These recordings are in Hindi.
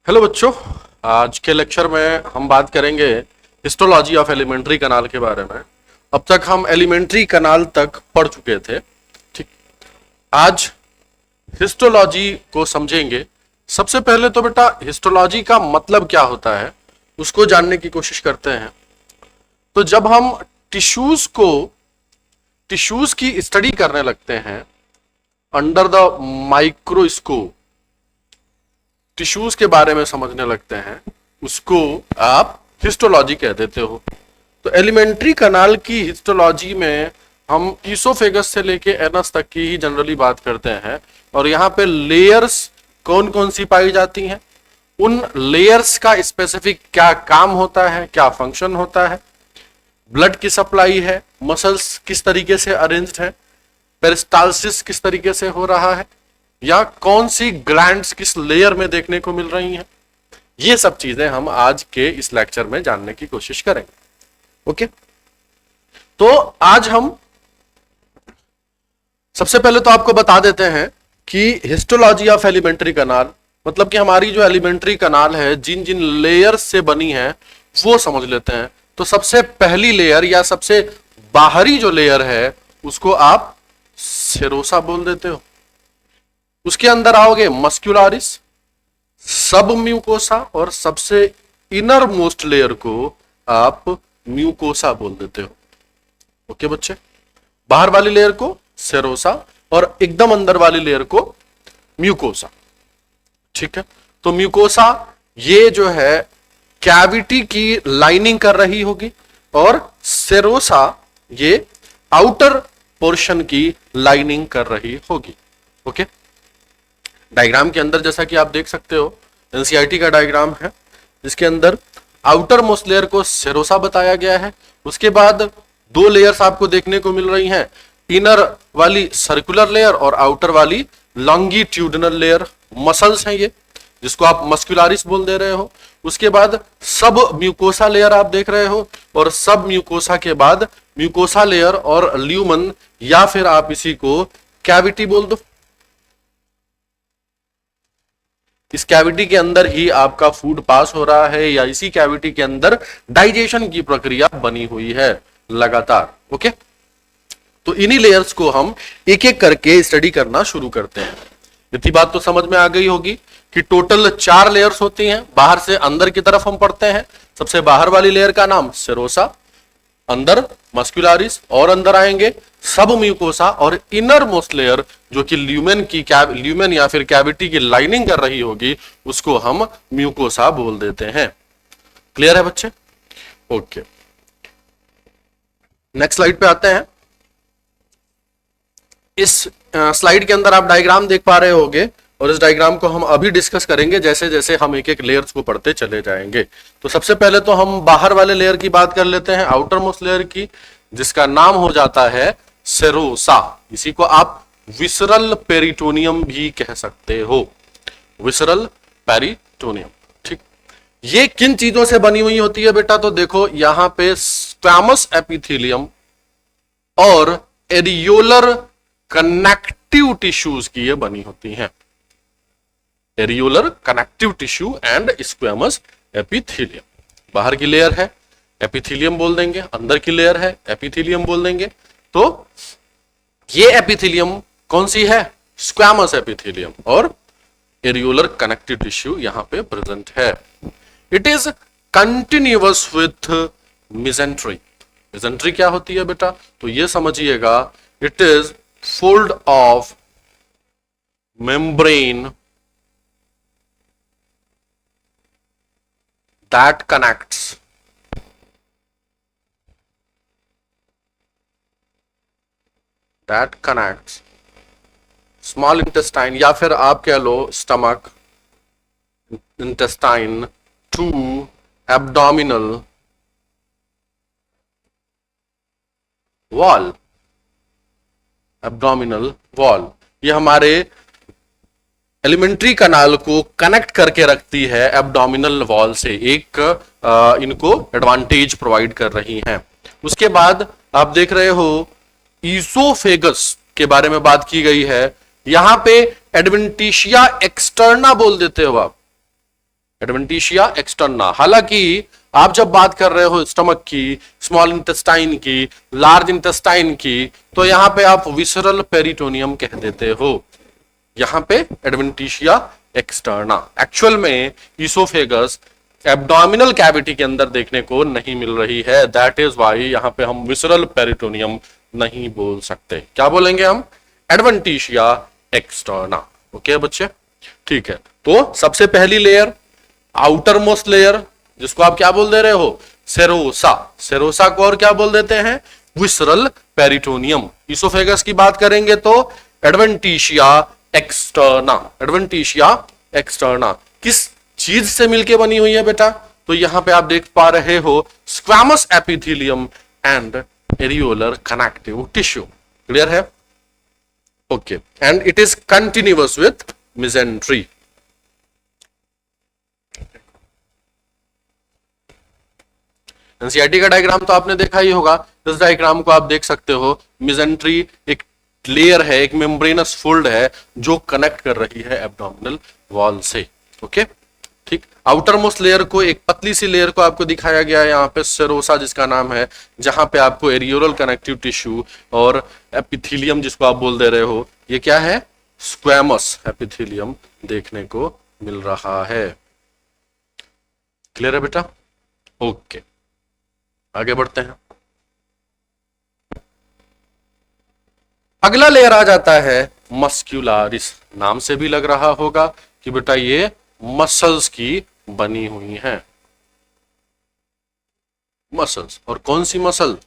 हेलो बच्चों। आज के लेक्चर में हम बात करेंगे हिस्टोलॉजी ऑफ एलिमेंट्री कनाल के बारे में। अब तक हम एलिमेंट्री कनाल तक पढ़ चुके थे। ठीक, आज हिस्टोलॉजी को समझेंगे। सबसे पहले तो बेटा हिस्टोलॉजी का मतलब क्या होता है उसको जानने की कोशिश करते हैं। तो जब हम टिश्यूज की स्टडी करने लगते हैं अंडर द माइक्रोस्कोप, टिश्यूज के बारे में समझने लगते हैं, उसको आप हिस्टोलॉजी कह देते हो। तो एलिमेंट्री कनाल की हिस्टोलॉजी में हम ईसोफेगस से लेके एनस तक की ही जनरली बात करते हैं। और यहाँ पे लेयर्स कौन कौन सी पाई जाती हैं, उन लेयर्स का स्पेसिफिक क्या काम होता है, क्या फंक्शन होता है, ब्लड की सप्लाई है, मसल्स किस तरीके से अरेंज्ड है, पेरिस्टालसिस किस तरीके से हो रहा है, या कौन सी ग्लैंड्स किस लेयर में देखने को मिल रही हैं, ये सब चीजें हम आज के इस लेक्चर में जानने की कोशिश करेंगे। ओके, तो आज हम सबसे पहले तो आपको बता देते हैं कि हिस्टोलॉजी ऑफ एलिमेंट्री कनाल मतलब कि हमारी जो एलिमेंट्री कनाल है जिन जिन लेयर्स से बनी है वो समझ लेते हैं। तो सबसे पहली लेयर या सबसे बाहरी जो लेयर है उसको आप सेरोसा बोल देते हो। उसके अंदर आओगे मस्क्यूलारिस, सब म्यूकोसा, और सबसे इनर मोस्ट लेयर को आप म्यूकोसा बोल देते हो। ओके बच्चे, बाहर वाली लेयर को सेरोसा और एकदम अंदर वाली लेयर को म्यूकोसा। ठीक है, तो म्यूकोसा ये जो है कैविटी की लाइनिंग कर रही होगी और सेरोसा ये आउटर पोर्शन की लाइनिंग कर रही होगी। ओके, डायग्राम के अंदर जैसा कि आप देख सकते हो एनसीईआरटी का डायग्राम है जिसके अंदर आउटर मोस्ट लेयर को सेरोसा बताया गया है। उसके बाद दो लेयर्स आपको देखने को मिल रही हैं, इनर वाली सर्कुलर लेयर और आउटर वाली लॉन्गिट्यूडिनल लेयर। मसल्स हैं ये, जिसको आप मस्कुलारिस बोल दे रहे हो। उसके बाद सब म्यूकोसा लेयर आप देख रहे हो और सब म्यूकोसा के बाद म्यूकोसा लेयर और ल्यूमन, या फिर आप इसी को कैविटी बोल दो। इस कैविटी के अंदर ही आपका फूड पास हो रहा है या इसी कैविटी के अंदर डाइजेशन की प्रक्रिया बनी हुई है लगातार। ओके, तो इन्हीं लेयर्स को हम एक एक करके स्टडी करना शुरू करते हैं। इतनी बात तो समझ में आ गई होगी कि टोटल 4 लेयर्स होती हैं। बाहर से अंदर की तरफ हम पढ़ते हैं। सबसे बाहर वाली लेयर का नाम सेरोसा, अंदर मस्कुलारिस, और अंदर आएंगे सब म्यूकोसा, और इनर मोस्ट लेयर जो कि ल्यूमेन या फिर कैविटी की लाइनिंग कर रही होगी उसको हम म्यूकोसा बोल देते हैं। क्लियर है बच्चे? ओके, नेक्स्ट स्लाइड पे आते हैं। इस स्लाइड के अंदर आप डायग्राम देख पा रहे होंगे और इस डायग्राम को हम अभी डिस्कस करेंगे जैसे जैसे हम एक एक लेयर्स को पढ़ते चले जाएंगे। तो सबसे पहले तो हम बाहर वाले लेयर की बात कर लेते हैं, आउटर मोस्ट लेयर की, जिसका नाम हो जाता है सेरोसा। इसी को आप विसरल पेरिटोनियम भी कह सकते हो, विसरल पेरिटोनियम। ठीक, ये किन चीजों से बनी हुई होती है बेटा? तो देखो यहां पे स्क्वैमस एपिथेलियम और एरियोलर कनेक्टिव टिश्यूज की ये बनी होती हैं। Areolar connective tissue and squamous epithelium. बाहर की लेयर है एपिथेलियम बोल देंगे, अंदर की लेयर है एपिथेलियम बोल देंगे। तो ये एपिथेलियम कौन सी है? स्क्वैमस एपिथेलियम, और एरियोलर कनेक्टिव टिश्यू यहां पे प्रेजेंट है। It is continuous with mesentery. Mesentery क्या होती है बेटा? तो ये समझिएगा, it is fold of membrane that connects small intestine या फिर आप कह लो stomach intestine to abdominal wall। Abdominal wall ये हमारे एलिमेंट्री कनाल को कनेक्ट करके रखती है एब्डोमिनल वॉल से, एक इनको एडवांटेज प्रोवाइड कर रही हैं। उसके बाद आप देख रहे हो ईसोफेगस के बारे में बात की गई है। यहां पे एडवेंटिशिया एक्सटर्ना बोल देते हो आप। Adventitia externa. हालांकि आप जब बात कर रहे हो स्टमक की, स्मॉल इंटेस्टाइन की, लार्ज इंटेस्टाइन की, तो यहां पे आप विसरल पेरिटोनियम कह देते हो, यहां पे एडवेंटिशिया एक्सटर्ना। एक्चुअल में ईसोफेगस एब्डोमिनल कैविटी के अंदर देखने को नहीं मिल रही है, दैट इज वाई यहां पे हम विसरल पेरिटोनियम नहीं बोल सकते। क्या बोलेंगे हम? Adventitia externa. ओके बच्चे, ठीक है। तो सबसे पहली लेयर, आउटर मोस्ट लेयर, जिसको आप क्या बोल दे रहे हो? सेरोसा। सेरोसा को और क्या बोल देते हैं? Visceral peritoneum. ईसोफेगस की बात करेंगे तो एडवेंटिशिया एक्सटर्ना। एडवेंटिशिया एक्सटर्ना किस चीज से मिलके बनी हुई है बेटा? तो यहां पे आप देख पा रहे हो squamous epithelium and areolar connective tissue. Clear है? Okay, and it is continuous with mesentery. NCERT का डायग्राम तो आपने देखा ही होगा। इस डायग्राम को आप देख सकते हो, मिजेंट्री एक लेयर है, एक मेम्ब्रेनस फोल्ड है जो कनेक्ट कर रही है एब्डोमिनल वॉल से। ओके, ठीक। आउटर मोस्ट लेयर को, एक पतली सी लेयर को आपको दिखाया गया है यहाँ पे, सेरोसा जिसका नाम है, जहां पे आपको एरियोरल कनेक्टिव टिश्यू और एपिथेलियम जिसको आप बोल दे रहे हो, ये क्या है? स्क्वैमस एपिथेलियम देखने को मिल रहा है। क्लियर है बेटा? ओके, आगे बढ़ते हैं। अगला लेयर आ जाता है मस्क्यूलारिस। नाम से भी लग रहा होगा कि बेटा ये मसल्स की बनी हुई है। मसल्स, और कौन सी मसल?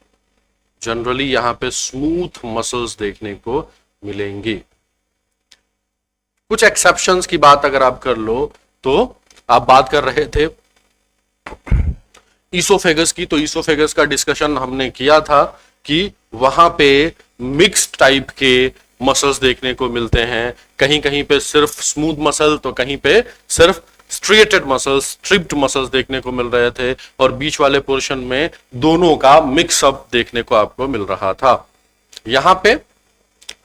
जनरली यहां पे स्मूथ मसल्स देखने को मिलेंगी। कुछ एक्सेप्शंस की बात अगर आप कर लो तो आप बात कर रहे थे ईसोफेगस की, तो ईसोफेगस का डिस्कशन हमने किया था कि वहां पे मिक्स्ड टाइप के मसल्स देखने को मिलते हैं। कहीं कहीं पे सिर्फ स्मूथ मसल, तो कहीं पे सिर्फ स्ट्रिएटेड मसल्स, स्ट्रिप्ड मसल्स देखने को मिल रहे थे, और बीच वाले पोर्शन में दोनों का मिक्सअप देखने को आपको मिल रहा था। यहां पे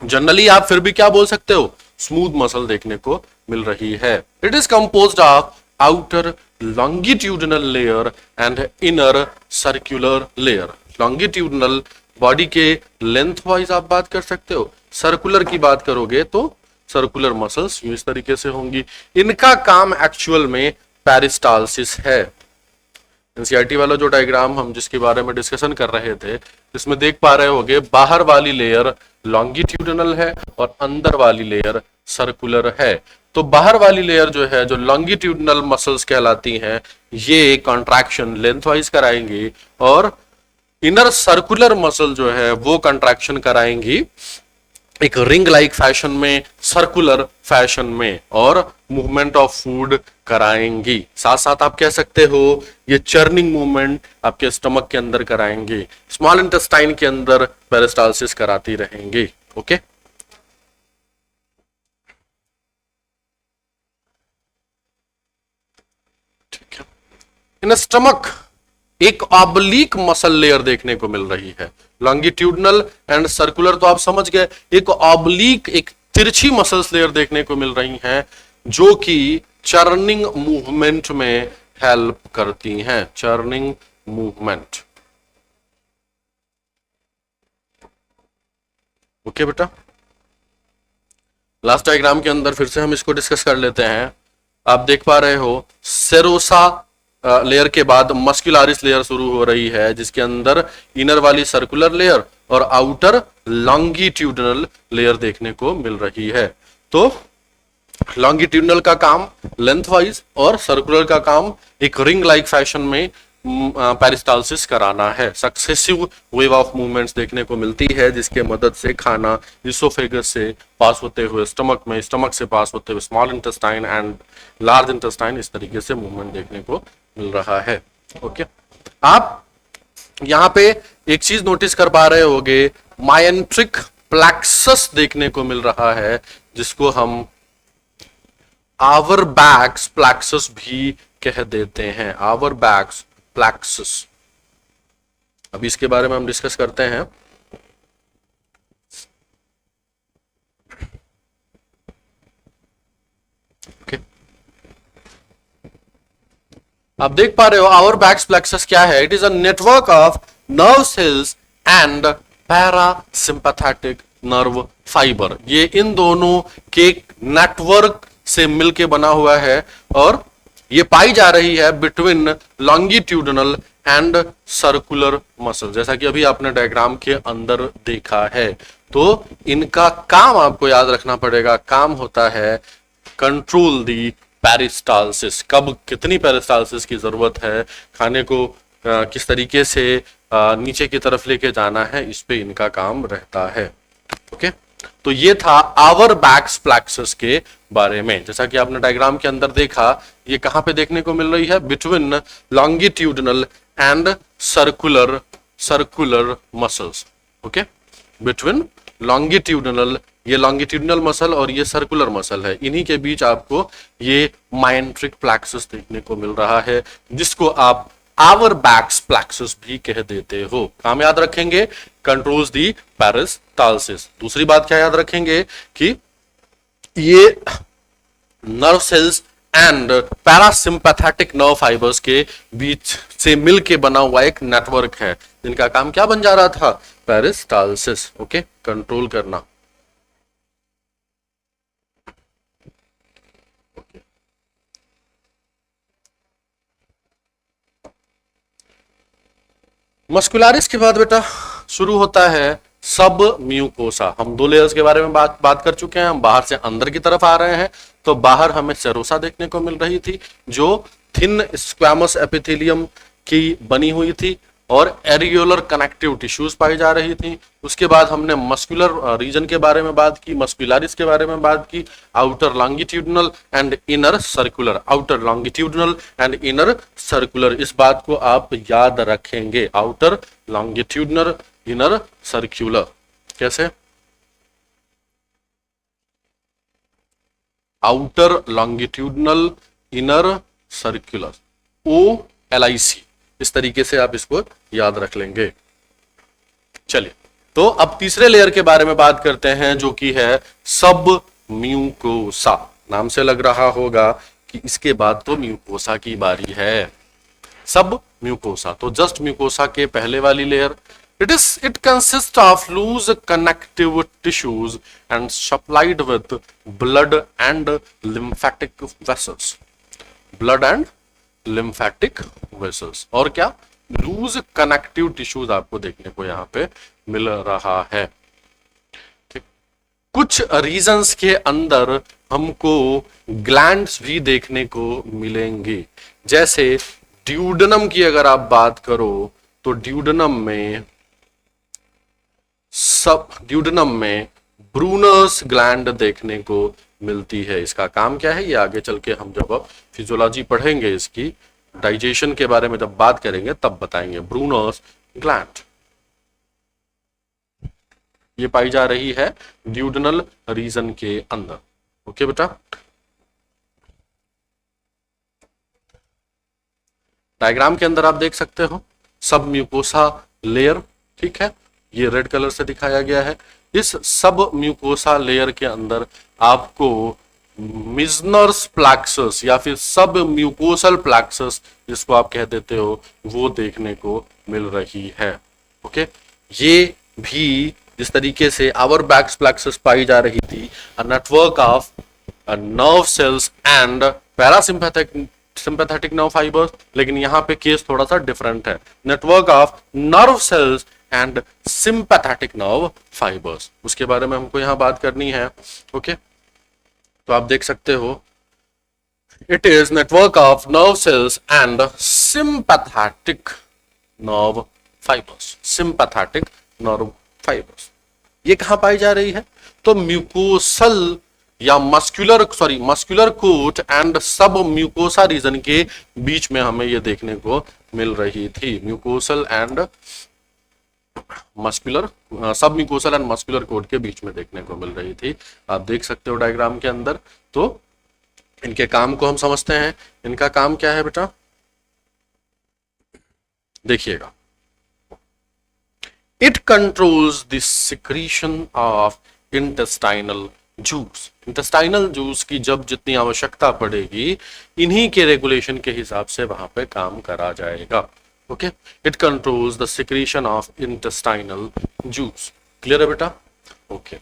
जनरली आप फिर भी क्या बोल सकते हो? स्मूथ मसल देखने को मिल रही है। It is composed of outer longitudinal layer and inner circular layer. Longitudinal body के लेंथ वाइज आप बात कर सकते हो, सर्कुलर की बात करोगे तो सर्कुलर मसल्स इस तरीके से होंगी। इनका काम एक्चुअल में पेरिस्टालसिस है। एनसीईआरटी वाला जो डायग्राम हम जिसके बारे में डिस्कशन कर रहे थे, इसमें देख पा रहे होगे बाहर वाली लेयर लॉन्गिट्यूडनल है और अंदर वाली लेयर सर्कुलर है। तो बाहर वाली लेयर जो है, जो लॉन्गिट्यूडनल मसल्स कहलाती हैं, ये कॉन्ट्रैक्शन लेंथ वाइज कराएंगी, और इनर सर्कुलर मसल जो है वो कंट्रैक्शन कराएंगी एक रिंग लाइक फैशन में, सर्कुलर फैशन में, और मूवमेंट ऑफ फूड कराएंगी। साथ साथ आप कह सकते हो ये चर्निंग मूवमेंट आपके स्टमक के अंदर कराएंगे, स्मॉल इंटेस्टाइन के अंदर पेरिस्टालसिस कराती रहेंगे। ओके, ठीक है। इन स्टमक एक ऑब्लिक मसल लेयर देखने को मिल रही है। लॉन्गिट्यूडनल एंड सर्कुलर तो आप समझ गए, एक ऑब्लिक, एक तिरछी मसल्स लेयर देखने को मिल रही हैं जो कि चर्निंग मूवमेंट में हेल्प करती हैं। Churning movement. ओके बेटा, लास्ट डायग्राम के अंदर फिर से हम इसको डिस्कस कर लेते हैं। आप देख पा रहे हो सेरोसा लेयर के बाद मस्कुलारिस लेयर शुरू हो रही है, जिसके अंदर इनर वाली सर्कुलर लेयर और आउटर लॉन्गिट्यूडनल लेयर देखने को मिल रही है। तो लॉन्गिट्यूडनल का काम लेंथ वाइज और सर्कुलर का काम एक रिंग लाइक फैशन में पेरिस्टालसिस कराना है। सक्सेसिव वेव ऑफ मूवमेंट्स देखने को मिलती है जिसके मदद से खाना इसोफेगस से पास होते हुए स्टमक में, स्टमक से पास होते हुए small intestine and large intestine, इस तरीके से मूवमेंट देखने को मिल रहा है। ओके, आप यहां पे एक चीज नोटिस कर पा रहे होगे, मायंट्रिक प्लेक्सस देखने को मिल रहा है, जिसको हम आवर बैक्स प्लेक्सस भी कह देते हैं। आवर बैक्स प्लेक्सस, अभी इसके बारे में हम डिस्कस करते हैं। ओके, आप देख पा रहे हो आवर बैक्स प्लेक्सस क्या है, it is a network of nerve cells and parasympathetic nerve fibre. ये इन दोनों के नेटवर्क से मिलके बना हुआ है और ये पाई जा रही है between longitudinal and circular muscle, जैसा कि अभी आपने डायग्राम के अंदर देखा है। तो इनका काम आपको याद रखना पड़ेगा, काम होता है कंट्रोल दी पेरिस्टालसिस, कब कितनी पेरिस्टालसिस की जरूरत है, खाने को किस तरीके से नीचे की तरफ लेके जाना है, इस पे इनका काम रहता है। ओके, तो ये था आवर बैक्स प्लेक्सस के बारे में। जैसा कि आपने डायग्राम के अंदर देखा, ये कहां पे देखने को मिल रही है, between longitudinal and circular muscles. Okay, between longitudinal, ये लॉन्गिट्यूडनल मसल और ये सर्कुलर मसल है, इन्हीं के बीच आपको ये माइंट्रिक प्लेक्सस देखने को मिल रहा है, जिसको आप आवर बैक्स प्लेक्सस भी कह देते हो। काम याद रखेंगे, कंट्रोल्स दी पेरिस्टालसिस। दूसरी बात क्या याद रखेंगे कि ये nerve cells and parasympathetic nerve fibres के बीच से मिलके बना हुआ एक नेटवर्क है, जिनका काम क्या बन जा रहा था, पेरिस्टालसिस। ओके, कंट्रोल करना। मस्कुलारिस के बाद बेटा शुरू होता है सब म्यूकोसा। हम दो लेयर्स के बारे में बात कर चुके हैं, हम बाहर से अंदर की तरफ आ रहे हैं। तो बाहर हमें सेरोसा देखने को मिल रही थी, जो थिन स्क्वैमस एपिथेलियम की बनी हुई थी और एरियोलर कनेक्टिव टिश्यूज पाई जा रही थी। उसके बाद हमने मस्कुलर रीजन के बारे में बात की, मस्कुलारिस के बारे में बात की, outer longitudinal and inner circular, outer longitudinal and inner circular. इस बात को आप याद रखेंगे, आउटर लॉन्गिट्यूडनल इनर सर्कुलर। कैसे, outer longitudinal inner circular, OLIC, इस तरीके से आप इसको याद रख लेंगे। चलिए, तो अब तीसरे लेयर के बारे में बात करते हैं, जो कि है सब म्यूकोसा। नाम से लग रहा होगा कि इसके बाद तो म्यूकोसा की बारी है। सब म्यूकोसा, तो जस्ट म्यूकोसा के पहले वाली layer, it consists of loose connective tissues and supplied with blood and lymphatic vessels, blood and lymphatic vessels। और क्या, लूज कनेक्टिव टिश्यूज आपको देखने को यहां पे मिल रहा है। ठीक, कुछ रीजन्स के अंदर हमको ग्लैंड्स भी देखने को मिलेंगे। जैसे ड्यूडेनम की अगर आप बात करो, तो ड्यूडेनम में ब्रूनर्स ग्लैंड देखने को मिलती है। इसका काम क्या है, ये आगे चल के हम जब अब फिजियोलॉजी पढ़ेंगे, इसकी डाइजेशन के बारे में जब बात करेंगे तब बताएंगे। ब्रूनर्स ग्लैंड ये पाई जा रही है ड्यूडेनल रीजन के अंदर। ओके बेटा, डायग्राम के अंदर आप देख सकते हो सब म्यूकोसा लेयर। ठीक है, ये रेड कलर से दिखाया गया है। इस सब म्यूकोसा लेयर के अंदर आपको मिजनर्स प्लेक्सस या फिर सब म्यूकोसल प्लेक्सस, जिसको आप कह देते हो, वो देखने को मिल रही है। ओके, ये भी जिस तरीके से आवर बैक्स प्लेक्सस पाई जा रही थी, a network of nerve cells and parasympathetic nerve fibres, लेकिन यहाँ पे केस थोड़ा सा डिफरेंट है, network of nerve cells and sympathetic nerve fibres. उसके बारे में हमको यहां बात करनी है। ओके, तो आप देख सकते हो, it is network of nerve cells and sympathetic nerve fibres. Sympathetic nerve fibres ये कहां पाई जा रही है, तो म्यूकोसल या मस्कुलर कोट एंड सब म्यूकोसा रीजन के बीच में हमें ये देखने को मिल रही थी। म्यूकोसल एंड मस्कुलर, सब म्यूकोसल एंड मस्कुलर कोट के बीच में देखने को मिल रही थी। आप देख सकते हो डायग्राम के अंदर। तो इनके काम को हम समझते हैं। इनका काम क्या है बेटा, देखिएगा, it controls the secretion of intestinal juice, intestinal juice की जब जितनी आवश्यकता पड़ेगी, इन्हीं के रेगुलेशन के हिसाब से वहां पे काम करा जाएगा। Okay, it controls the secretion of intestinal juice. Clear है बेटा? ओके,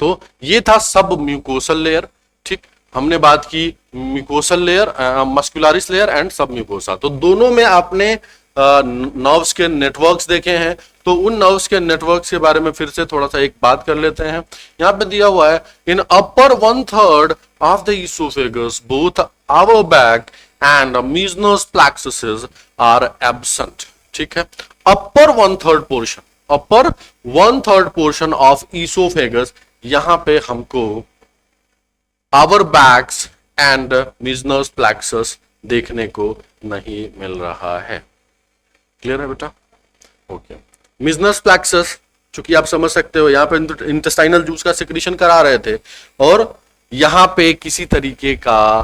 तो ये था सब म्यूकोसल लेयर। ठीक, हमने बात की mucosal layer, muscularis layer and सब म्यूकोसा। तो दोनों में आपने नर्व्स के नेटवर्क्स देखे हैं, तो उन नर्व्स के नेटवर्क्स के बारे में फिर से थोड़ा सा एक बात कर लेते हैं। यहां पे दिया हुआ है, in upper 1/3 of the oesophagus both Auerbach and Meissner's plexus are absent. ठीक है, upper 1/3 portion, upper 1/3 portion of oesophagus, यहां पे हमको Auerbach's and Meissner's plexus देखने को नहीं मिल रहा है। क्लियर है बेटा? ओके, मिजनस प्लैक्सिस, चूंकि आप समझ सकते हो यहां पे इंटेस्टाइनल जूस का सिक्रीशन करा रहे थे, और यहां पे किसी तरीके का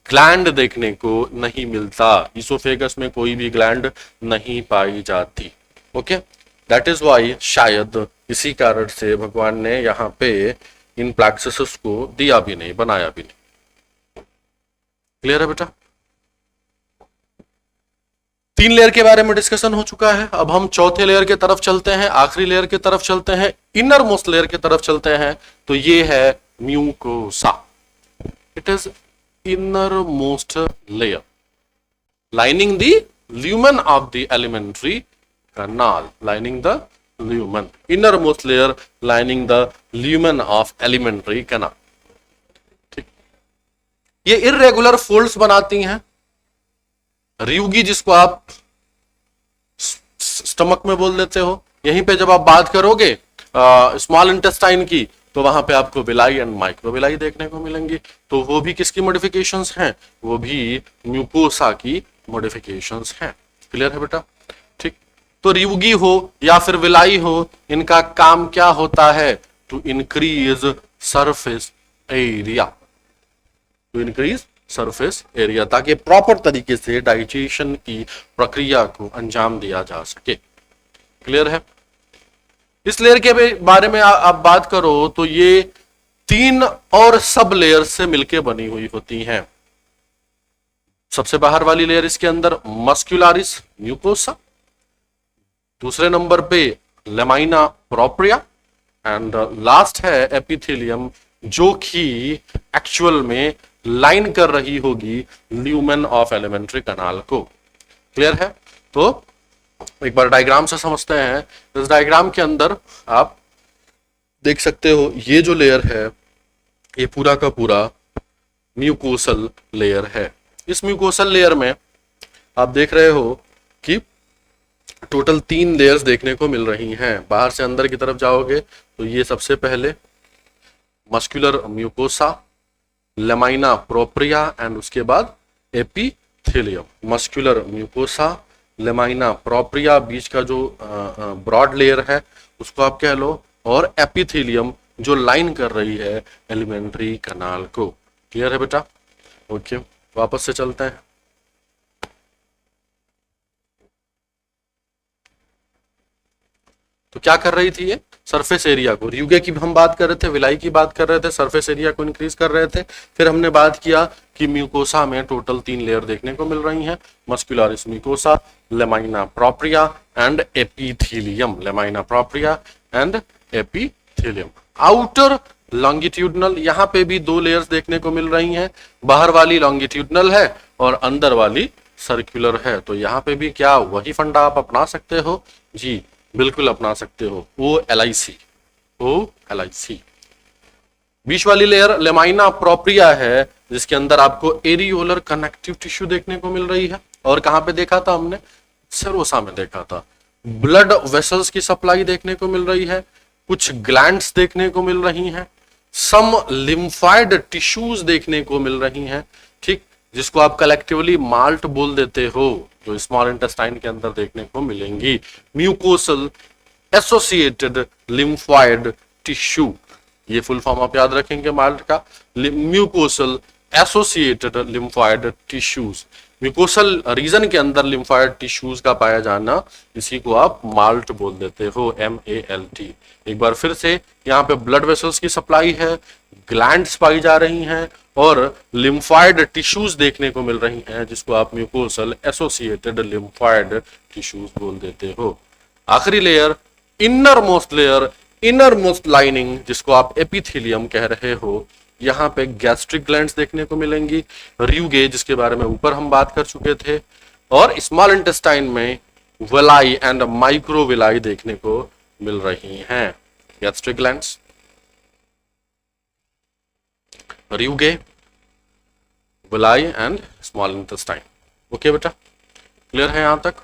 ग्लैंड देखने को नहीं मिलता, इसोफेगस में कोई भी ग्लैंड नहीं पाई जाती। ओके, दैट इज वाई शायद इसी कारण से भगवान ने यहां पे इन प्लैक्सिस को दिया भी नहीं, बनाया भी नहीं। क्लियर है बेटा? 3 लेयर के बारे में डिस्कशन हो चुका है। अब हम चौथे लेयर के तरफ चलते हैं, आखिरी लेयर की तरफ चलते हैं, इनर मोस्ट लेयर की तरफ चलते हैं। तो ये है mucosa. It is innermost layer lining the lumen of the alimentary canal, lining the lumen, innermost layer lining the lumen of elementary canal। ठीक, ये irregular folds बनाती हैं, रियुगी जिसको आप स्टमक में बोल देते हो। यहीं पे जब आप बात करोगे स्मॉल इंटेस्टाइन की, तो वहां पे आपको विलाई एंड माइक्रोविलाई देखने को मिलेंगी। तो वो भी किसकी मॉडिफिकेशंस हैं? वो भी म्यूकोसा की मॉडिफिकेशंस हैं। क्लियर है बेटा? ठीक, तो रियुगी हो या फिर विलाई हो, इनका काम क्या होता है? To increase surface area, to increase surface area, ताकि प्रॉपर तरीके से डाइजेशन की प्रक्रिया को अंजाम दिया जा सके। क्लियर है? इस लेयर के बारे में आप बात करो तो ये 3 और सब लेयर से मिलकर बनी हुई होती हैं। सबसे बाहर वाली लेयर इसके अंदर मस्कुलरिस म्यूकोसा, दूसरे नंबर पे लेमाइना प्रोप्रिया, एंड लास्ट है एपिथेलियम, जो कि एक्चुअल में लाइन कर रही होगी ल्यूमेन ऑफ एलिमेंट्री कैनाल को। क्लियर है? तो एक बार डायग्राम से समझते हैं। इस डायग्राम के अंदर आप देख सकते हो, ये जो लेयर है ये पूरा का पूरा म्यूकोसल लेयर है। इस म्यूकोसल लेयर में आप देख रहे हो कि टोटल 3 लेयर्स देखने को मिल रही हैं। बाहर से अंदर की तरफ जाओगे तो ये सबसे पहले muscular mucosa, lamina propria and उसके बाद epithelium. Muscular mucosa, lamina propria, बीच का जो ब्रॉड लेयर है उसको आप कह लो, और एपिथेलियम जो लाइन कर रही है एलिमेंट्री कैनाल को। क्लियर है बेटा? ओके, वापस से चलते हैं। तो क्या कर रही थी ये? सरफेस एरिया को, रियुगे की हम बात कर रहे थे, विलाई की बात कर रहे थे, सरफेस एरिया को इंक्रीज कर रहे थे। फिर हमने बात किया कि म्यूकोसा में टोटल 3 लेयर देखने को मिल रही हैं, muscularis mucosa, lamina propria and epithelium, lamina propria and epithelium. Outer longitudinal, यहाँ पे भी 2 लेयर्स देखने को मिल रही हैं, बाहर वाली लॉन्गिट्यूडनल है और अंदर वाली सर्कुलर है। तो यहाँ पे भी क्या वही फंडा आप अपना सकते हो? जी बिल्कुल अपना सकते हो, OLIC, OLIC। बीच वाली लेयर लेमाइना प्रोप्रिया है, जिसके अंदर आपको एरियोलर कनेक्टिव टिश्यू देखने को मिल रही है। और कहां पे देखा था हमने? सेरोसा में देखा था। ब्लड वेसल्स की सप्लाई देखने को मिल रही है, कुछ ग्लैंड्स देखने को मिल रही हैं, सम लिम्फाइड टिश्यूज देखने को मिल रही हैं। ठीक, जिसको आप कलेक्टिवली माल्ट बोल देते हो, जो स्मॉल इंटेस्टाइन के अंदर देखने को मिलेंगी। म्यूकोसल एसोसिएटेड लिम्फाइड टिश्यू, ये फुल फॉर्म आप याद रखेंगे माल्ट का, mucosal associated lymphoid tissues, mucosal region के अंदर लिम्फोइड टिश्यूज का पाया जाना, इसी को आप माल्ट बोल देते हो, MALT। एक बार फिर से यहाँ पे ब्लड वेसल्स की सप्लाई है, ग्लैंड्स पाई जा रही हैं और लिम्फोइड टिश्यूज देखने को मिल रही हैं, जिसको आप म्यूकोसल एसोसिएटेड लिम्फोइड टिश्यूज बोल देते हो। आखिरी layer, inner most layer, inner most lining, जिसको आप एपिथेलियम कह रहे हो, यहाँ पे गैस्ट्रिक ग्लैंड्स देखने को मिलेंगी, रियुगे जिसके बारे में ऊपर हम बात कर चुके थे, और स्मॉल इंटेस्टाइन में वेलाई एंड माइक्रोविलाई देखने को मिल रही हैं। Gastric glands, rugae, villi and small intestine. Okay बेटा, क्लियर है यहां तक?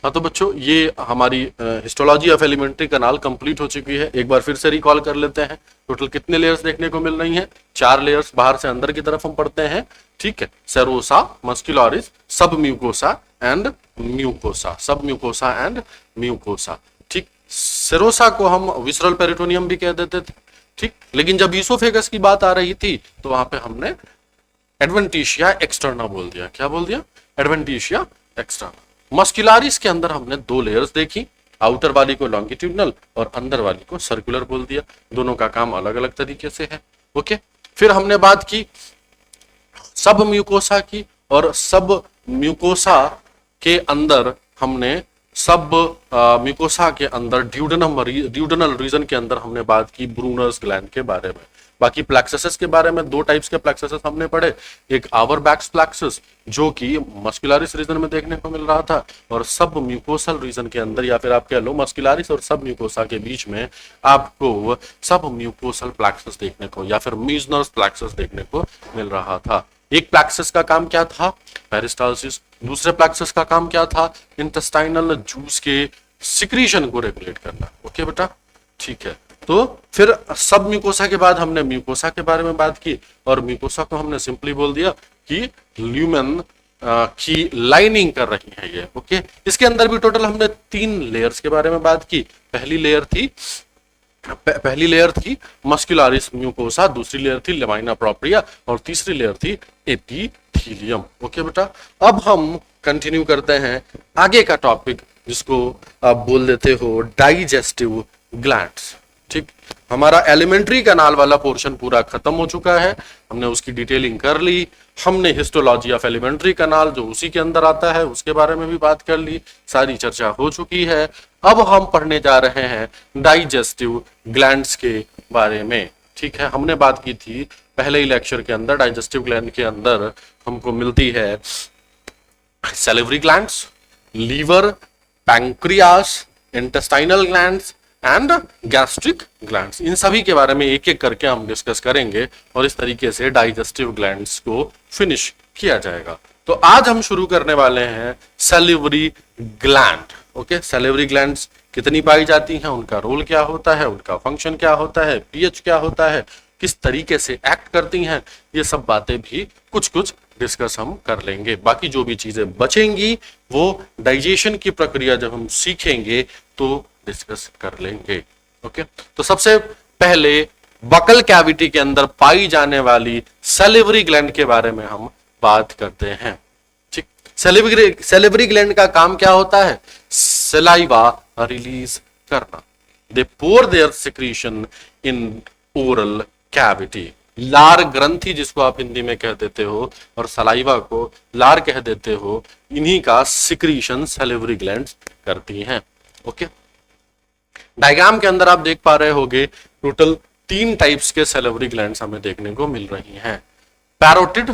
हाँ तो बच्चों, ये हमारी histology of alimentary canal complete हो चुकी है। एक बार फिर से रिकॉल कर लेते हैं, टोटल कितने लेयर्स देखने को मिल रही हैं? 4 लेयर्स, बाहर से अंदर की तरफ हम पढ़ते हैं, ठीक है। सेरोसा, मस्कुलरिस, सब म्यूकोसा एंड म्यूकोसा, सब म्यूकोसा एंड म्यूकोसा, ठीक। सेरोसा को हम विसरल पेरिटोनियम भी कह देते थे, ठीक। लेकिन जब ईसोफेगस की बात आ रही थी तो वहां पे हमने एडवेंटिशिया एक्सटर्ना बोल दिया। क्या बोल दिया? Adventitia externa. मस्कुलरिस के अंदर हमने 2 लेयर्स देखी, आउटर वाली को लॉन्गिट्यूडनल और अंदर वाली को सर्कुलर बोल दिया। दोनों का काम अलग अलग तरीके से है, ओके। फिर हमने बात की सब म्यूकोसा की, और सब म्यूकोसा के अंदर हमने सब म्यूकोसा के अंदर ड्यूडेनल रीजन के अंदर हमने बात की ब्रूनर्स ग्लैंड के बारे में। बाकी प्लेक्सस के बारे में 2 टाइप्स के प्लेक्सस हमने पढ़े, एक आवरबैक्स प्लेक्सस जो कि मस्कुलरिस रीजन में देखने को मिल रहा था, और सब म्यूकोसल रीजन के अंदर, या फिर आप कह लो मस्कुलरिस और सब म्यूकोसा के बीच में आपको सब म्यूकोसल प्लेक्सस देखने को, या फिर मीजनर्स प्लेक्सस देखने को मिल रहा था। एक प्लेक्सस का काम क्या था? पेरिस्टाल्सिस। दूसरे प्लेक्सस का काम क्या था? इंटेस्टाइनल जूस के सिक्रीशन को रेगुलेट करना। ओके बेटा, ठीक है। तो फिर सब म्यूकोसा के बाद हमने म्यूकोसा के बारे में बात की, और म्यूकोसा को हमने सिंपली बोल दिया कि ल्यूमेन की लाइनिंग कर रही है ये, ओके। इसके अंदर भी टोटल हमने 3 लेयर्स के बारे में बात की। पहली लेयर थी मस्कुलरिस म्यूकोसा, दूसरी लेयर थी लेमाइना प्रोप्रिया, और तीसरी लेयर थी एपिथेलियम। ओके बेटा, अब हम कंटिन्यू करते हैं आगे का टॉपिक, जिसको आप बोल देते हो डाइजेस्टिव ग्लैंड्स, ठीक। हमारा एलिमेंट्री कैनाल वाला पोर्शन पूरा खत्म हो चुका है, हमने उसकी डिटेलिंग कर ली। हमने हिस्टोलॉजी ऑफ एलिमेंट्री कैनाल जो उसी के अंदर आता है उसके बारे में भी बात कर ली, सारी चर्चा हो चुकी है। अब हम पढ़ने जा रहे हैं डाइजेस्टिव ग्लैंड्स के बारे में, ठीक है। हमने बात की थी पहले ही लेक्चर के अंदर, डाइजेस्टिव ग्लैंड के अंदर हमको मिलती है salivary glands, liver, pancreas, intestinal glands and gastric glands. इन सभी के बारे में एक एक करके हम डिस्कस करेंगे, और इस तरीके से डाइजेस्टिव ग्लैंड्स को फिनिश किया जाएगा। तो आज हम शुरू करने वाले हैं salivary gland, okay. Salivary glands कितनी पाई जाती हैं, उनका रोल क्या होता है, उनका फंक्शन क्या होता है, पीएच क्या होता है, किस तरीके से एक्ट करती हैं, ये सब बातें भी कुछ कुछ डिस्कस हम कर लेंगे। बाकी जो भी चीजें बचेंगी वो डाइजेशन की प्रक्रिया जब हम सीखेंगे तो डिस्कस कर लेंगे, ओके। तो सबसे पहले बकल कैविटी के अंदर पाई जाने वाली सैलिवरी ग्लैंड के बारे में हम बात करते हैं, ठीक। सैलिवरी ग्लैंड का काम क्या होता है? सलाइवा रिलीज करना। They pour their secretion in oral cavity. लार ग्रंथि जिसको आप हिंदी में कह देते हो, और सलाइवा को लार कह देते हो, इन्हीं का सिक्रीशन सैलिवरी ग्लैंड्स करती हैं, ओके। डायग्राम के अंदर आप देख पा रहे होंगे टोटल 3 टाइप्स के सैलिवरी ग्लैंड्स हमें देखने को मिल रही हैं। पैरोटिड,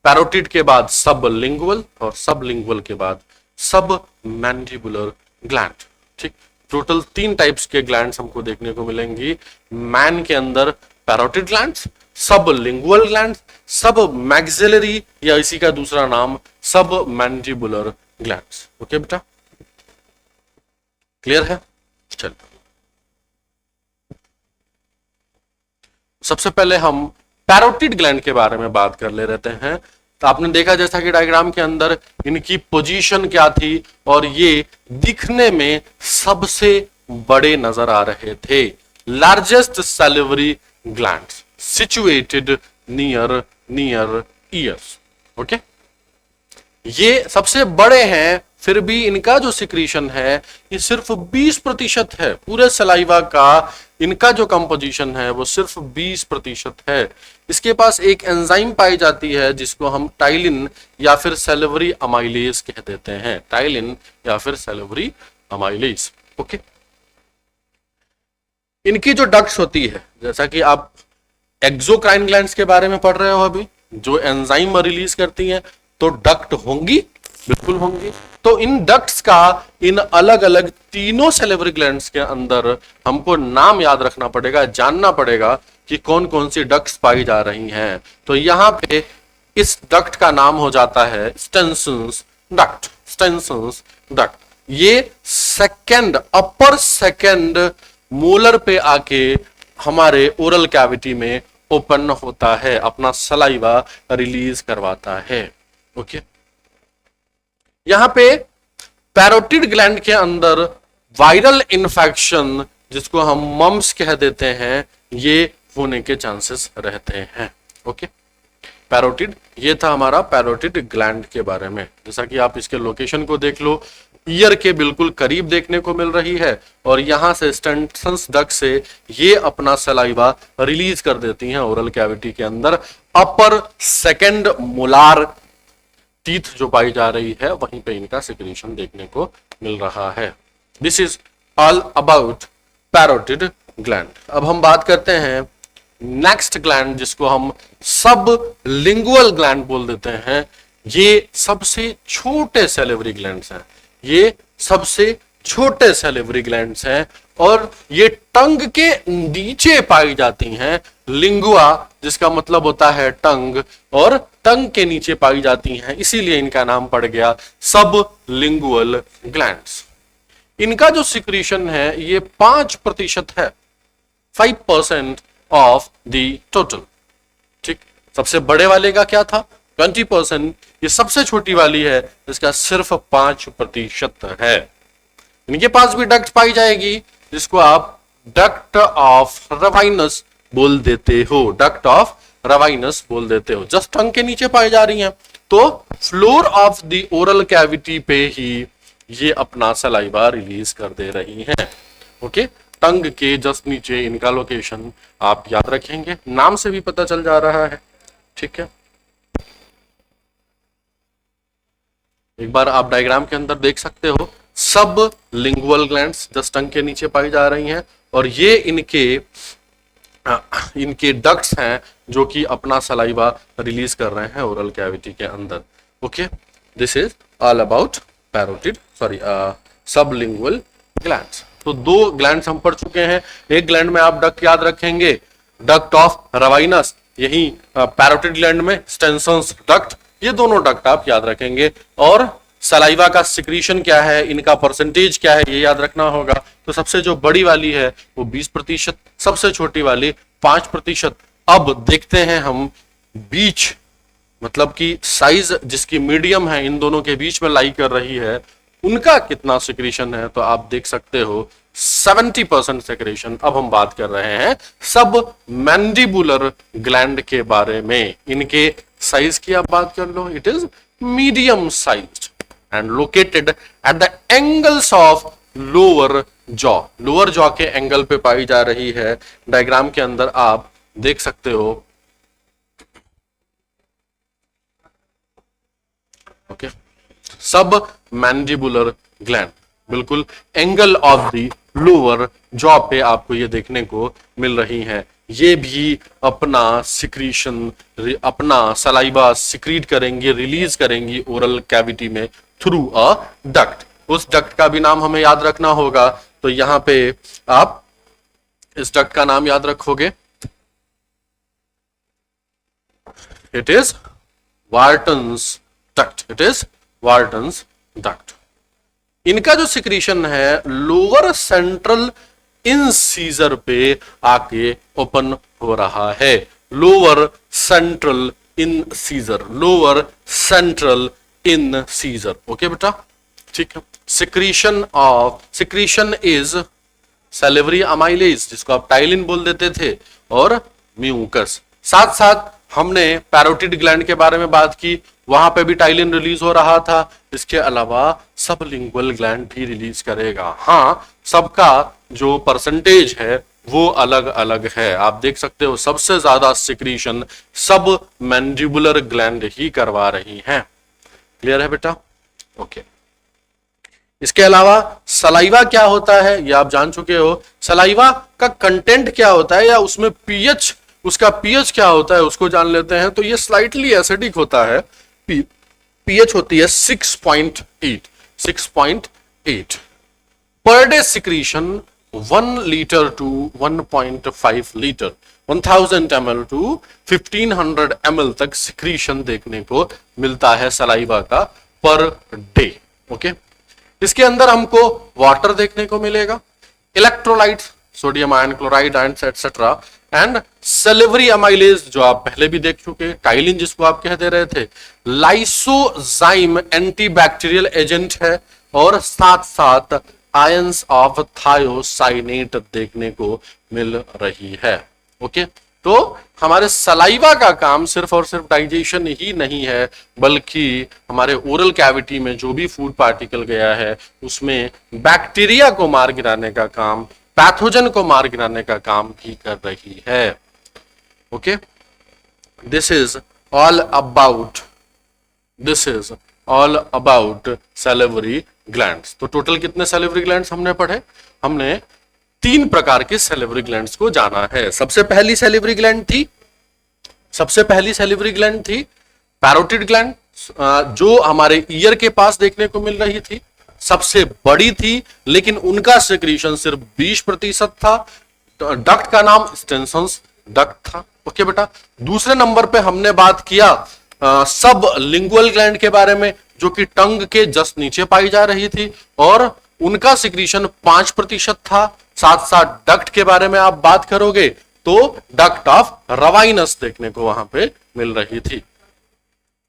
पैरोटिड के बाद सबलिंगुअल, और सबलिंगुअल के बाद सब मैंडिबुलर ग्लैंड, ठीक। टोटल 3 टाइप्स के ग्लैंड्स हमको देखने को मिलेंगी। मैन के अंदर पैरोटिड ग्लैंड्स, सबलिंगुअल ग्लैंड्स, सब मैक्सिलरी या इसी का दूसरा नाम सब मैंडिबुलर ग्लैंड्स, ओके बेटा, क्लियर है? चल, सबसे पहले हम पैरोटिड ग्लैंड के बारे में बात कर ले रहते हैं। तो आपने देखा जैसा कि डायग्राम के अंदर इनकी पोजीशन क्या थी और ये दिखने में सबसे बड़े नजर आ रहे थे। Largest salivary gland situated near years. Okay, ये सबसे बड़े हैं, फिर भी इनका जो सिक्रीशन है ये सिर्फ 20% है। पूरे सलाइवा का इनका जो कंपोजिशन है वो सिर्फ 20% है। इसके पास एक एंजाइम पाई जाती है जिसको हम टाइलिन या फिर सैलिवरी अमाइलेज कह देते हैं। टाइलिन या फिर सैलिवरी अमाइलेज। ओके, इनकी जो डक्ट्स होती है, जैसा कि आप एक्सोक्राइन ग्लैंड्स के बारे में पढ़ रहे हो अभी, जो एंजाइम रिलीज करती हैं, तो डक्ट होंगी, बिल्कुल होंगी। तो इन डक्ट्स का इन अलग अलग तीनों सैलिवरी ग्लैंड्स के अंदर हमको नाम याद रखना पड़ेगा, जानना पड़ेगा कि कौन कौन सी डक्ट्स पाई जा रही हैं। तो यहां पे इस डक्ट का नाम हो जाता है स्टेनसन्स डक्ट। स्टेनसन्स डक्ट ये सेकंड, अपर सेकंड मोलर पे आके हमारे ओरल कैविटी में ओपन होता है, अपना सलाइवा रिलीज करवाता है। ओके, यहां पे पैरोटिड ग्लैंड के अंदर वायरल इन्फेक्शन, जिसको हम मम्स कह देते हैं, ये होने के चांसेस रहते हैं। ओके, पैरोटिड, ये था हमारा पैरोटिड ग्लैंड के बारे में। जैसा कि आप इसके लोकेशन को देख लो, ईयर के बिल्कुल करीब देखने को मिल रही है और यहां से स्टेनसन्स डक्ट से ये अपना सलाइवा रिलीज कर देती हैं ओरल कैविटी के अंदर। अपर सेकंड मोलार टीथ जो पाई जा रही है वहीं पे इनका सिक्रीशन देखने को मिल रहा है। This is all about parotid gland. अब हम बात करते हैं नेक्स्ट ग्लैंड, जिसको हम सब लिंगुअल ग्लैंड बोल देते हैं। ये सबसे छोटे सैलिवरी ग्लैंड्स हैं। ये सबसे छोटे सैलिवरी ग्लैंड्स हैं और ये टंग के नीचे पाई जाती हैं। लिंगुआ जिसका मतलब होता है टंग, और टंग के नीचे पाई जाती हैं, इसीलिए इनका नाम पड़ गया सब लिंगुअल ग्लैंड्स। इनका जो सिक्रीशन है ये 5% है, 5% ऑफ द टोटल। ठीक, सबसे बड़े वाले का क्या था 20%, ये सबसे छोटी वाली है इसका सिर्फ 5% है। इनके पास भी डक्ट पाई जाएगी जिसको आप डक्ट ऑफ रवाइनस बोल देते हो। डक्ट ऑफ रवाइनस बोल देते हो, जस्ट टंग के नीचे पाई जा रही हैं। तो floor of the oral cavity पे ही ये अपना सलाइवा रिलीज कर दे रही हैं। ओके, टंग के जस्ट नीचे इनका लोकेशन आप याद रखेंगे, नाम से भी पता चल जा रहा है। ठीक है, एक बार आप डायग्राम के अंदर देख सकते हो, सब लिंगुअल ग्लैंड्स जस्ट टंग के नीचे पाई जा रही हैं और ये इनके डक्ट्स हैं जो कि अपना सलाइवा रिलीज कर रहे हैं ओरल कैविटी के अंदर। Okay, this is all about parotid sublingual glands. तो 2 ग्लैंड्स हम पढ़ चुके हैं। एक ग्लैंड में आप डक्ट याद रखेंगे, डक्ट ऑफ रवाइनस, यही पैरोटिड ग्लैंड में स्टेनसन्स डक्ट, ये दोनों डक्ट आप याद रखेंगे। और सलाइवा का सिक्रीशन क्या है, इनका परसेंटेज क्या है, ये याद रखना होगा। तो सबसे जो बड़ी वाली है वो 20%, सबसे छोटी वाली 5%। अब देखते हैं हम बीच, मतलब कि साइज जिसकी मीडियम है, इन दोनों के बीच में लाई कर रही है, उनका कितना सिक्रीशन है। तो आप देख सकते हो 70% सिक्रीशन। अब हम बात कर रहे हैं सब मैंडिबुलर ग्लैंड के बारे में। इनके साइज की आप बात कर लो, it is medium sized and located at the angles of lower jaw। Lower jaw के एंगल पे पाई जा रही है। डायग्राम के अंदर आप देख सकते हो। ओके, सब मैंडिबुलर ग्लैंड बिल्कुल angle of the lower jaw पे आपको ये देखने को मिल रही हैं। ये भी अपना सिक्रीशन, अपना सलाइवा सिक्रीट करेंगी, रिलीज करेंगी ओरल कैविटी में थ्रू अ डक्ट। उस डक्ट का भी नाम हमें याद रखना होगा। तो यहां पे आप इस डक्ट का नाम याद रखोगे, it is Wharton's duct. It is Wharton's duct. इनका जो सिक्रीशन है लोअर सेंट्रल इंसीजर पे आके ओपन हो रहा है। Lower central incisor, lower central incisor. Okay बेटा, ठीक है। सिक्रीशन इज सैलिवरी अमाइलेज, जिसको आप टाइलिन बोल देते थे, और म्यूकस। साथ साथ हमने पैरोटिड ग्लैंड के बारे में बात की, वहां पे भी टाइलिन रिलीज हो रहा था। इसके अलावा सबलिंगुअल ग्लैंड भी रिलीज करेगा। हाँ, सबका जो परसेंटेज है वो अलग अलग है। आप देख सकते हो सबसे ज्यादा सिक्रीशन सब मैंडिबुलर ग्लैंड ही करवा रही हैं। क्लियर है बेटा? ओके। इसके अलावा सलाइवा क्या होता है ये आप जान चुके हो। सलाइवा का कंटेंट क्या होता है या उसमें पीएच, उसका पीएच क्या होता है उसको जान लेते हैं। तो ये स्लाइटली एसिडिक होता है। पीएच होती है 6.8 per day. Secretion 1 litre to 1.5 litre, 1000 ml to 1500 ml तक सिक्रीशन देखने को मिलता है सलाइवा का पर डे। ओके, इसके अंदर हमको वाटर देखने को मिलेगा, electrolyte, sodium ion chloride and etcetera, and salivary amylase जो आप पहले भी देख चुके, टाइलिन जिसको आप कह दे रहे थे, लाइसोजाइम एंटीबैक्टीरियल एजेंट है, और साथ साथ आयंस ऑफ थायोसाइनेट देखने को मिल रही है। ओके, तो हमारे सलाइवा का काम सिर्फ और सिर्फ डाइजेशन ही नहीं है, बल्कि हमारे ओरल कैविटी में जो भी फूड पार्टिकल गया है उसमें बैक्टीरिया को मार गिराने का काम, पैथोजन को मार गिराने का काम भी कर रही है। Okay, this is all about salivary glands. तो टोटल कितने सैलिवरी ग्लैंड्स हमने पढ़े? हमने 3 प्रकार के सैलिवरी ग्लैंड्स को जाना है। सबसे पहली सैलिवरी ग्लैंड थी पैरोटिड ग्लैंड, जो हमारे ईयर के पास देखने को मिल रही थी, सबसे बड़ी थी, लेकिन उनका सिक्रीशन सिर्फ 20% था। डक्ट का नाम स्टेनसन्स डक्ट था। ओके बेटा, दूसरे नंबर पे हमने बात किया सब लिंगुअल ग्लैंड के बारे में, जो कि टंग के जस्ट नीचे पाई जा रही थी, और उनका सिक्रीशन 5% था। साथ साथ डक्ट के बारे में आप बात करोगे तो डक्ट ऑफ रवाइनस देखने को वहां पे मिल रही थी।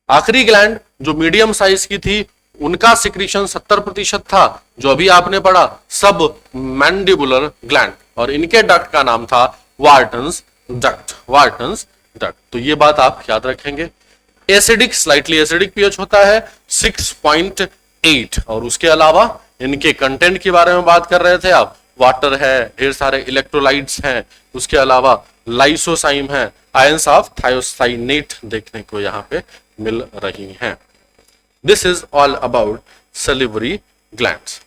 आखिरी ग्लैंड जो मीडियम साइज की थी, उनका सिक्रीशन 70% था, जो अभी आपने पढ़ा सब मैंडिबुलर ग्लैंड, और इनके डक्ट का नाम था वार्टन्स डक्ट। तो ये बात आप याद रखेंगे। एसिडिक, स्लाइटली एसिडिक पीएच होता है 6.8, और उसके अलावा इनके कंटेंट के बारे में बात कर रहे थे आप, वाटर है, ढेर सारे इलेक्ट्रोलाइट्स हैं, उसके अलावा लाइसोसाइम है, आयंस ऑफ थायोसाइनेट देखने को यहां पे मिल रही हैं। This is all about salivary glands.